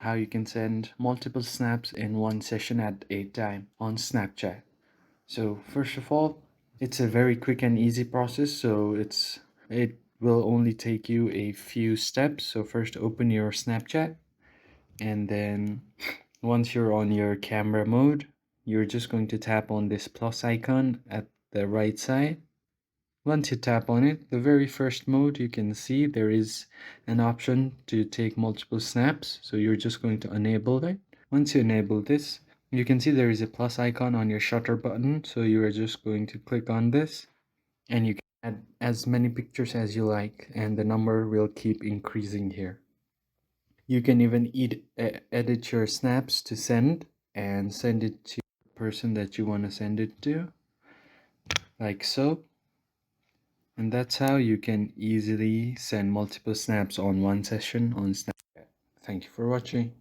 how you can send multiple snaps in one session at a time on Snapchat. So first of all, it's a very quick and easy process. So it will only take you a few steps. So first open your Snapchat, and then once you're on your camera mode, you're just going to tap on this plus icon at the right side. Once you tap on it, the very first mode, you can see there is an option to take multiple snaps. So you're just going to enable it. Once you enable this, you can see there is a plus icon on your shutter button. So you are just going to click on this, and you can add as many pictures as you like, and the number will keep increasing here. You can even edit your snaps to send and send it to the person that you want to send it to, like so. And that's how you can easily send multiple snaps on one session on Snapchat. Thank you for watching.